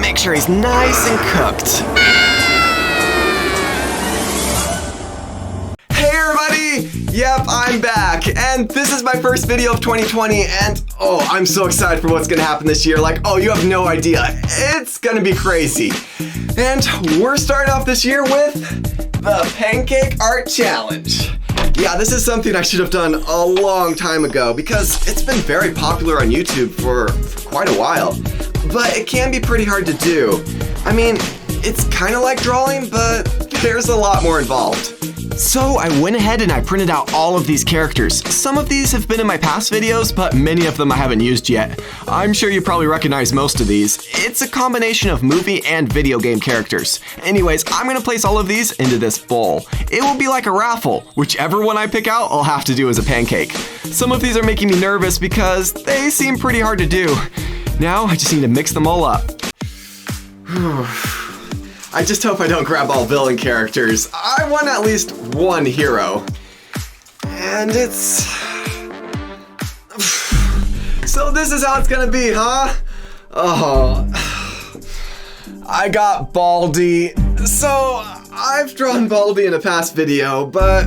make sure he's nice and cooked. Hey everybody! Yep, I'm back, and this is my first video of 2020, and oh, I'm so excited for what's gonna happen this year. Like, oh, you have no idea. It's gonna be crazy. And we're starting off this year with the Pancake Art Challenge. Yeah, this is something I should have done a long time ago because it's been very popular on YouTube for quite a while. But it can be pretty hard to do. I mean, it's kind of like drawing, but there's a lot more involved. So I went ahead and I printed out all of these characters. Some of these have been in my past videos, but many of them I haven't used yet. I'm sure you probably recognize most of these. It's a combination of movie and video game characters. Anyways, I'm gonna place all of these into this bowl. It will be like a raffle. Whichever one I pick out, I'll have to do as a pancake. Some of these are making me nervous because they seem pretty hard to do. Now I just need to mix them all up. I just hope I don't grab all villain characters. I want at least one hero. And it's... So this is how it's gonna be, huh? Oh... I got Baldi. So, I've drawn Baldi in a past video, but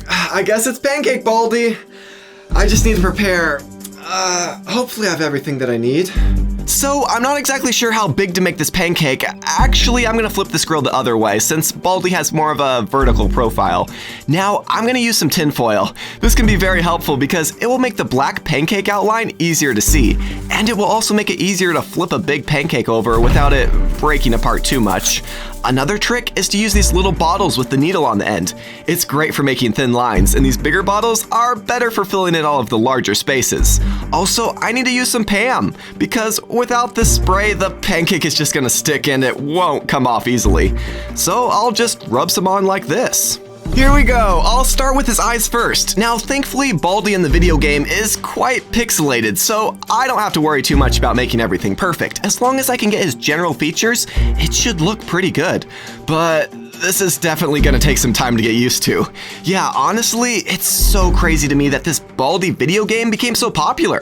I guess it's Pancake Baldi. I just need to prepare. Hopefully I have everything that I need. So, I'm not exactly sure how big to make this pancake. Actually, I'm gonna flip this grill the other way since Baldi has more of a vertical profile. Now, I'm gonna use some tin foil. This can be very helpful because it will make the black pancake outline easier to see, and it will also make it easier to flip a big pancake over without it breaking apart too much. Another trick is to use these little bottles with the needle on the end. It's great for making thin lines, and these bigger bottles are better for filling in all of the larger spaces. Also, I need to use some Pam, because without this spray, the pancake is just gonna stick and it won't come off easily. So I'll just rub some on like this. Here we go, I'll start with his eyes first. Now, thankfully, Baldi in the video game is quite pixelated, so I don't have to worry too much about making everything perfect. As long as I can get his general features, it should look pretty good. But this is definitely gonna take some time to get used to. Yeah, honestly, it's so crazy to me that this Baldi video game became so popular.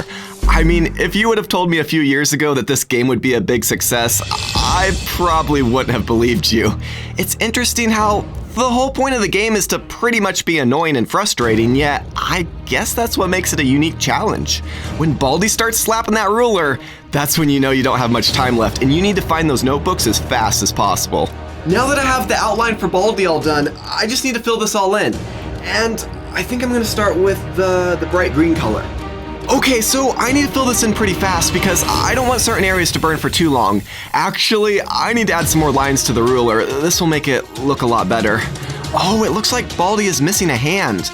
I mean, if you would have told me a few years ago that this game would be a big success, I probably wouldn't have believed you. It's interesting how the whole point of the game is to pretty much be annoying and frustrating, yet I guess that's what makes it a unique challenge. When Baldi starts slapping that ruler, that's when you know you don't have much time left and you need to find those notebooks as fast as possible. Now that I have the outline for Baldi all done, I just need to fill this all in. And I think I'm gonna start with the bright green color. Okay, so I need to fill this in pretty fast because I don't want certain areas to burn for too long. Actually, I need to add some more lines to the ruler. This will make it look a lot better. Oh, it looks like Baldi is missing a hand,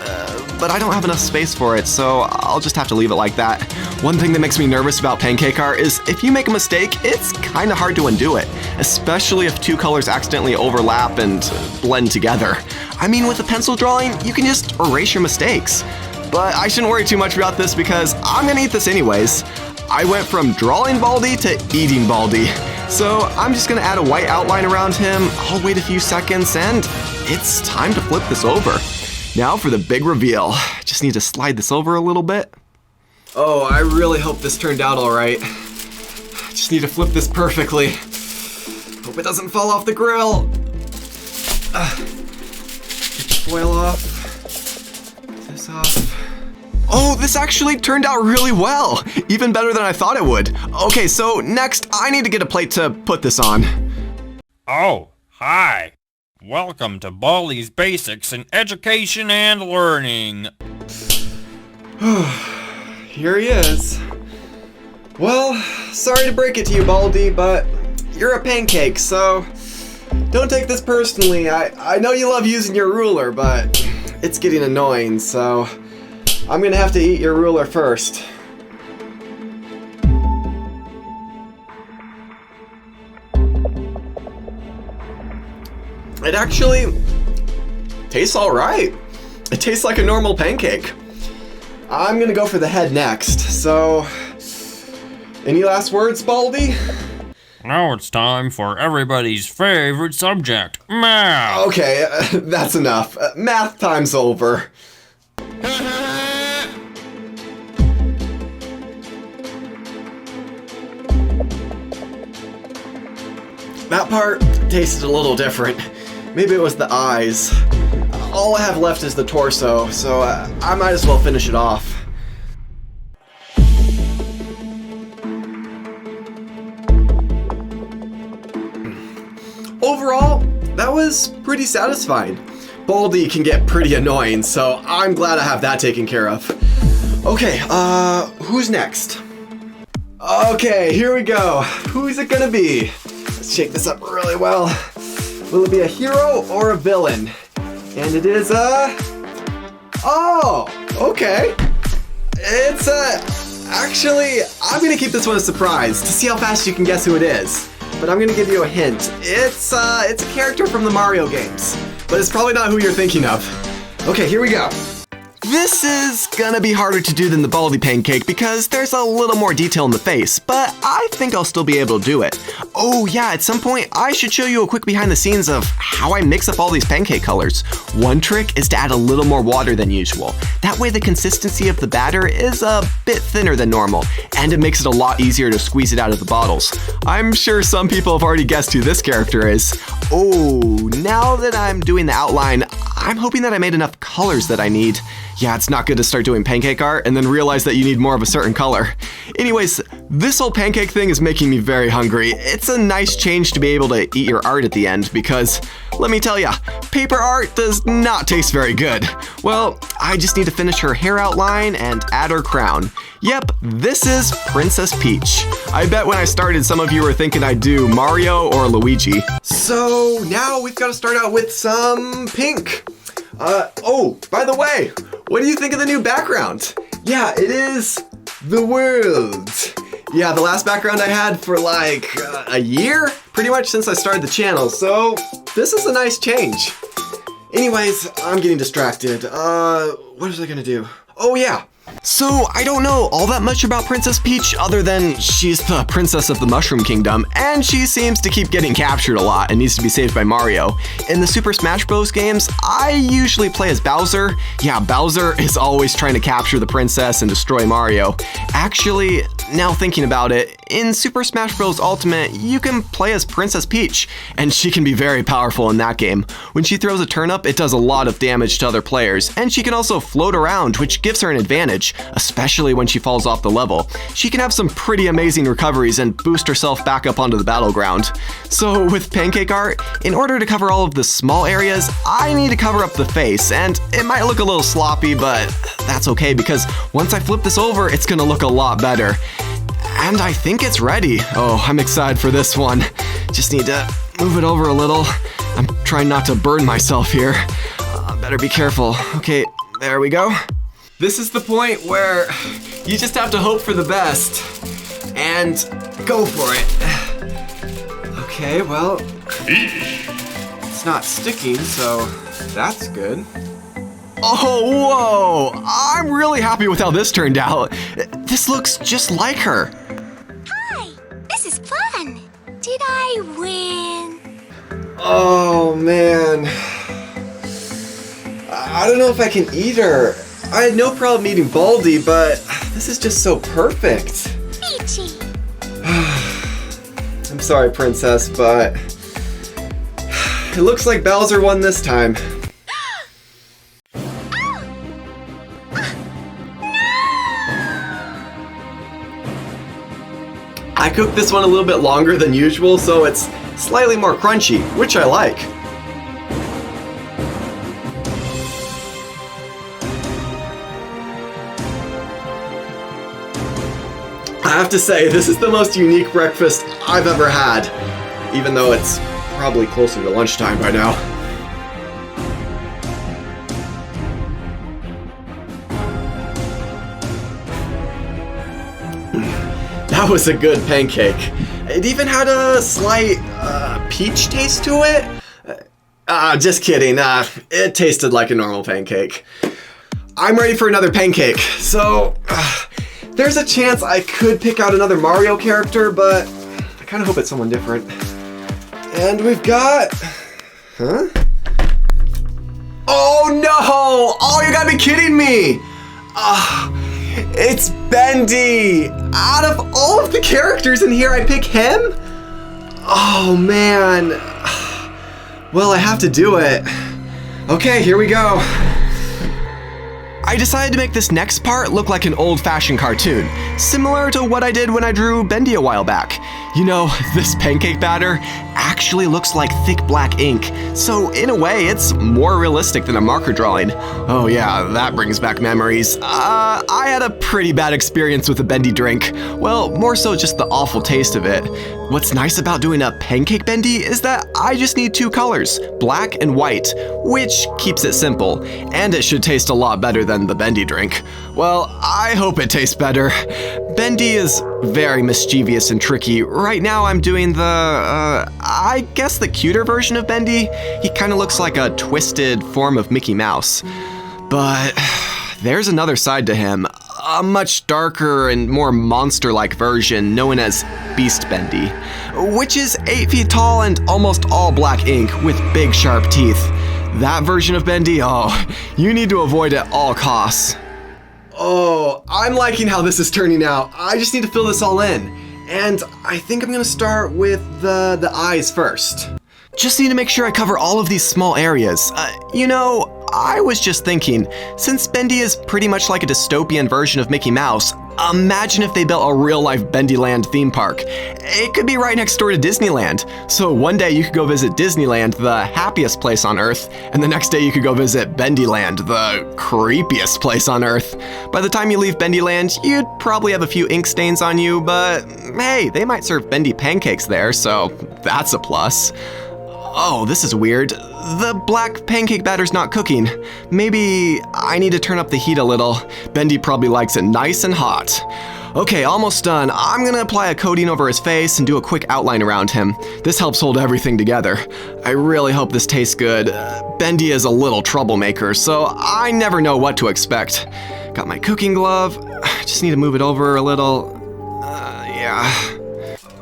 but I don't have enough space for it, so I'll just have to leave it like that. One thing that makes me nervous about Pancake Art is if you make a mistake, it's kind of hard to undo it, especially if two colors accidentally overlap and blend together. I mean, with a pencil drawing, you can just erase your mistakes. But I shouldn't worry too much about this because I'm gonna eat this anyways. I went from drawing Baldi to eating Baldi. So I'm just gonna add a white outline around him. I'll wait a few seconds and it's time to flip this over. Now for the big reveal. Just need to slide this over a little bit. Oh, I really hope this turned out all right. Just need to flip this perfectly. Hope it doesn't fall off the grill. Get the foil off. This off. Oh, this actually turned out really well. Even better than I thought it would. Okay, so next I need to get a plate to put this on. Oh, hi. Welcome to Baldi's Basics in Education and Learning. Here he is. Well, sorry to break it to you, Baldi, but you're a pancake, so don't take this personally. I know you love using your ruler, but it's getting annoying, so I'm gonna have to eat your ruler first. It actually tastes all right. It tastes like a normal pancake. I'm gonna go for the head next, so any last words, Baldi? Now it's time for everybody's favorite subject, math. Okay, that's enough. Math time's over. that part tasted a little different. Maybe it was the eyes. All I have left is the torso, so I might as well finish it off. Overall, that was pretty satisfying. Baldi can get pretty annoying, so I'm glad I have that taken care of. Okay, who's next? Okay, here we go. Who's it gonna be? Let's shake this up really well. Will it be a hero or a villain? And it is oh, okay. It's actually, I'm gonna keep this one a surprise to see how fast you can guess who it is. But I'm gonna give you a hint. It's a character from the Mario games, but it's probably not who you're thinking of. Okay, here we go. This is gonna be harder to do than the Baldi pancake because there's a little more detail in the face, but I think I'll still be able to do it. Oh yeah, at some point I should show you a quick behind the scenes of how I mix up all these pancake colors. One trick is to add a little more water than usual. That way the consistency of the batter is a bit thinner than normal, and it makes it a lot easier to squeeze it out of the bottles. I'm sure some people have already guessed who this character is. Oh, now that I'm doing the outline, I'm hoping that I made enough colors that I need. Yeah, it's not good to start doing pancake art and then realize that you need more of a certain color. Anyways, this whole pancake thing is making me very hungry. It's a nice change to be able to eat your art at the end because, let me tell ya, paper art does not taste very good. Well, I just need to finish her hair outline and add her crown. Yep, this is Princess Peach. I bet when I started, some of you were thinking I'd do Mario or Luigi. So now we've got to start out with some pink. Oh, by the way, what do you think of the new background? Yeah, it is the world. Yeah, the last background I had for like a year, pretty much since I started the channel, so this is a nice change. Anyways, I'm getting distracted. What was I gonna do? Oh yeah. So, I don't know all that much about Princess Peach other than she's the princess of the Mushroom Kingdom, and she seems to keep getting captured a lot and needs to be saved by Mario. In the Super Smash Bros. Games, I usually play as Bowser. Yeah, Bowser is always trying to capture the princess and destroy Mario. Actually, now thinking about it, in Super Smash Bros. Ultimate, you can play as Princess Peach, and she can be very powerful in that game. When she throws a turnip, it does a lot of damage to other players, and she can also float around, which gives her an advantage, especially when she falls off the level. She can have some pretty amazing recoveries and boost herself back up onto the battleground. So with Pancake Art, in order to cover all of the small areas, I need to cover up the face, and it might look a little sloppy, but that's okay because once I flip this over, it's gonna look a lot better. And I think it's ready. Oh, I'm excited for this one. Just need to move it over a little. I'm trying not to burn myself here. Better be careful. Okay, there we go. This is the point where you just have to hope for the best and go for it. Okay, well, it's not sticking, so that's good. Oh, whoa! I'm really happy with how this turned out. This looks just like her. Hi, this is fun. Did I win? Oh, man. I don't know if I can eat her. I had no problem eating Baldi, but this is just so perfect. Peachy. I'm sorry, Princess, but it looks like Bowser won this time. I cooked this one a little bit longer than usual, so it's slightly more crunchy, which I like. I have to say, this is the most unique breakfast I've ever had, even though it's probably closer to lunchtime by now. That was a good pancake. It even had a slight peach taste to it. Just kidding. It tasted like a normal pancake. I'm ready for another pancake, so there's a chance I could pick out another Mario character, but I kind of hope it's someone different. And we've got... Huh? Oh no! Oh, you gotta be kidding me! It's Bendy! Out of all of the characters in here, I pick him? Oh man. Well, I have to do it. Okay, here we go. I decided to make this next part look like an old-fashioned cartoon, similar to what I did when I drew Bendy a while back. You know, this pancake batter actually looks like thick black ink, so in a way, it's more realistic than a marker drawing. Oh yeah, that brings back memories. I had a pretty bad experience with a Bendy Drink. Well, more so just the awful taste of it. What's nice about doing a pancake bendy is that I just need 2 colors, black and white, which keeps it simple, and it should taste a lot better than the Bendy Drink. Well, I hope it tastes better. Bendy is very mischievous and tricky. Right now I'm doing I guess the cuter version of Bendy. He kind of looks like a twisted form of Mickey Mouse. But there's another side to him, a much darker and more monster-like version known as Beast Bendy, which is 8 feet tall and almost all black ink with big sharp teeth. That version of Bendy, oh, you need to avoid at all costs. Oh, I'm liking how this is turning out. I just need to fill this all in. And I think I'm gonna start with the eyes first. Just need to make sure I cover all of these small areas. You know, I was just thinking, since Bendy is pretty much like a dystopian version of Mickey Mouse, imagine if they built a real-life Bendyland theme park. It could be right next door to Disneyland. So one day you could go visit Disneyland, the happiest place on Earth, and the next day you could go visit Bendyland, the creepiest place on Earth. By the time you leave Bendyland, you'd probably have a few ink stains on you, but hey, they might serve Bendy pancakes there, so that's a plus. Oh, this is weird. The black pancake batter's not cooking. Maybe I need to turn up the heat a little. Bendy probably likes it nice and hot. Okay, almost done. I'm gonna apply a coating over his face and do a quick outline around him. This helps hold everything together. I really hope this tastes good. Bendy is a little troublemaker, so I never know what to expect. Got my cooking glove. Just need to move it over a little. Yeah.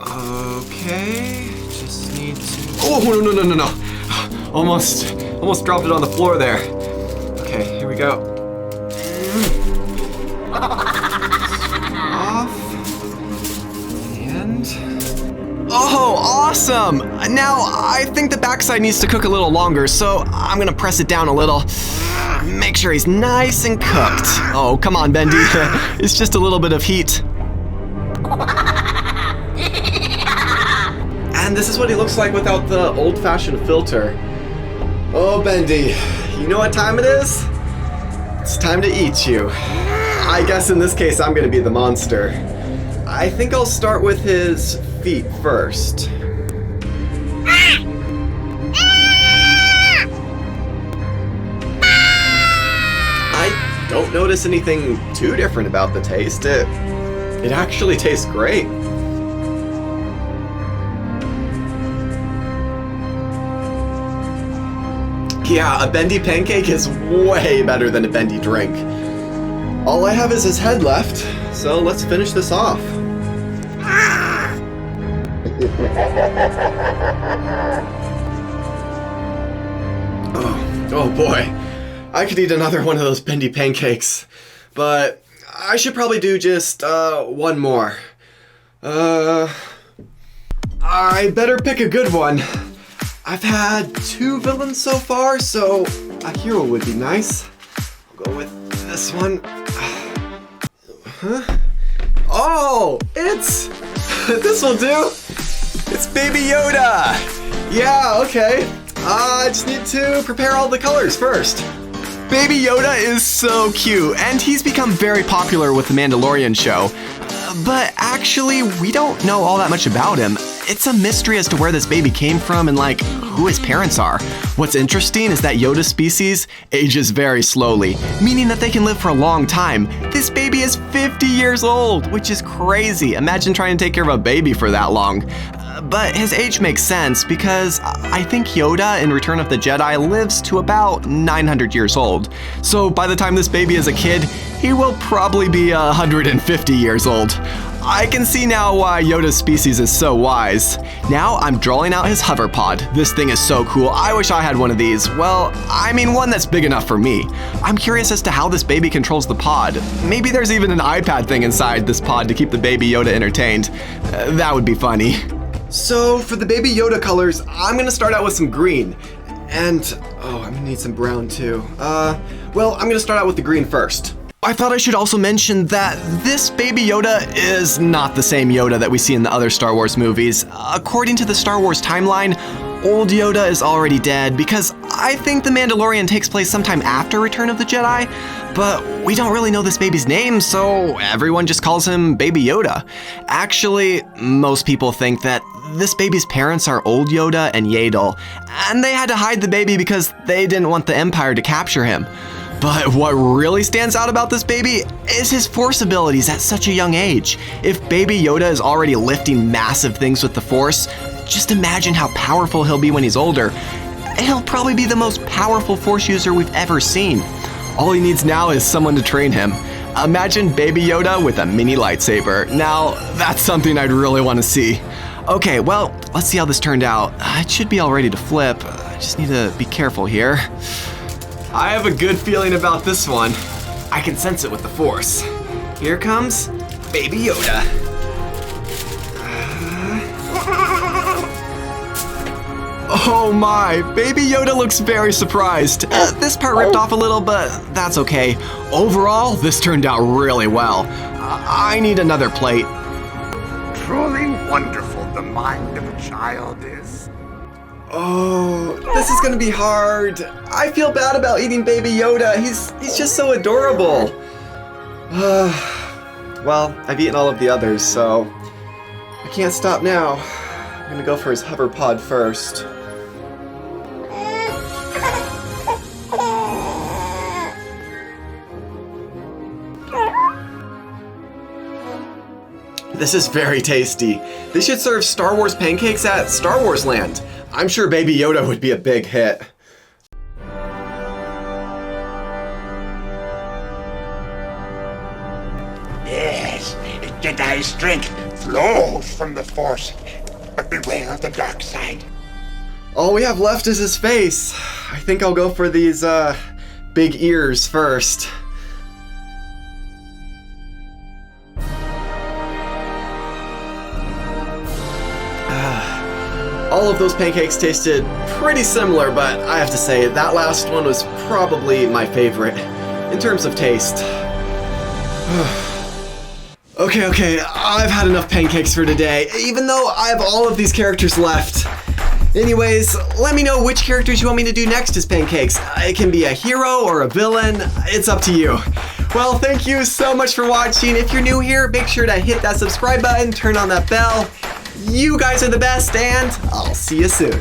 Okay. Just need to... Oh, no. Almost dropped it on the floor there. Okay, here we go. Off. And... Oh, awesome! Now, I think the backside needs to cook a little longer, so I'm gonna press it down a little. Make sure he's nice and cooked. Oh, come on, Bendy. It's just a little bit of heat. And this is what he looks like without the old-fashioned filter. Oh, Bendy, you know what time it is? It's time to eat you. I guess in this case, I'm gonna be the monster. I think I'll start with his feet first. I don't notice anything too different about the taste. It actually tastes great. Yeah, a Bendy Pancake is way better than a Bendy Drink. All I have is his head left, so let's finish this off. Oh boy, I could eat another one of those Bendy Pancakes, but I should probably do just one more. I better pick a good one. I've had 2 villains so far, so a hero would be nice. I'll go with this one. Huh? Oh, it's... this will do. It's Baby Yoda. Yeah, okay. I just need to prepare all the colors first. Baby Yoda is so cute, and he's become very popular with the Mandalorian show. But actually, we don't know all that much about him. It's a mystery as to where this baby came from and like who his parents are. What's interesting is that Yoda species ages very slowly, meaning that they can live for a long time. This baby is 50 years old, which is crazy. Imagine trying to take care of a baby for that long. But his age makes sense because I think Yoda in Return of the Jedi lives to about 900 years old. So by the time this baby is a kid, he will probably be 150 years old. I can see now why Yoda's species is so wise. Now I'm drawing out his hover pod. This thing is so cool. I wish I had one of these. Well, I mean one that's big enough for me. I'm curious as to how this baby controls the pod. Maybe there's even an iPad thing inside this pod to keep the Baby Yoda entertained. That would be funny. So for the Baby Yoda colors, I'm gonna start out with some green. And, I'm gonna need some brown too. Well, I'm gonna start out with the green first. I thought I should also mention that this Baby Yoda is not the same Yoda that we see in the other Star Wars movies. According to the Star Wars timeline, old Yoda is already dead because I think The Mandalorian takes place sometime after Return of the Jedi, but we don't really know this baby's name, so everyone just calls him Baby Yoda. Actually, most people think that this baby's parents are old Yoda and Yaddle, and they had to hide the baby because they didn't want the Empire to capture him. But what really stands out about this baby is his Force abilities at such a young age. If Baby Yoda is already lifting massive things with the Force, just imagine how powerful he'll be when he's older. He'll probably be the most powerful Force user we've ever seen. All he needs now is someone to train him. Imagine Baby Yoda with a mini lightsaber. Now, that's something I'd really want to see. Okay, well, let's see how this turned out. It should be all ready to flip. I just need to be careful here. I have a good feeling about this one. I can sense it with the Force. Here comes Baby Yoda. Oh my, Baby Yoda looks very surprised. This part ripped off a little, but that's okay. Overall, this turned out really well. I need another plate. Truly wonderful the mind of a child is. Oh, this is gonna be hard. I feel bad about eating Baby Yoda. He's just so adorable. Well, I've eaten all of the others, so I can't stop now. I'm gonna go for his hover pod first. This is very tasty. They should serve Star Wars pancakes at Star Wars Land. I'm sure Baby Yoda would be a big hit. Yes, Jedi strength flows from the Force, but beware of the dark side. All we have left is his face. I think I'll go for these, big ears first. All of those pancakes tasted pretty similar, but I have to say, that last one was probably my favorite in terms of taste. Okay, I've had enough pancakes for today, even though I have all of these characters left. Anyways, let me know which characters you want me to do next as pancakes. It can be a hero or a villain, it's up to you. Well, thank you so much for watching. If you're new here, make sure to hit that subscribe button, turn on that bell. You guys are the best, and I'll see you soon.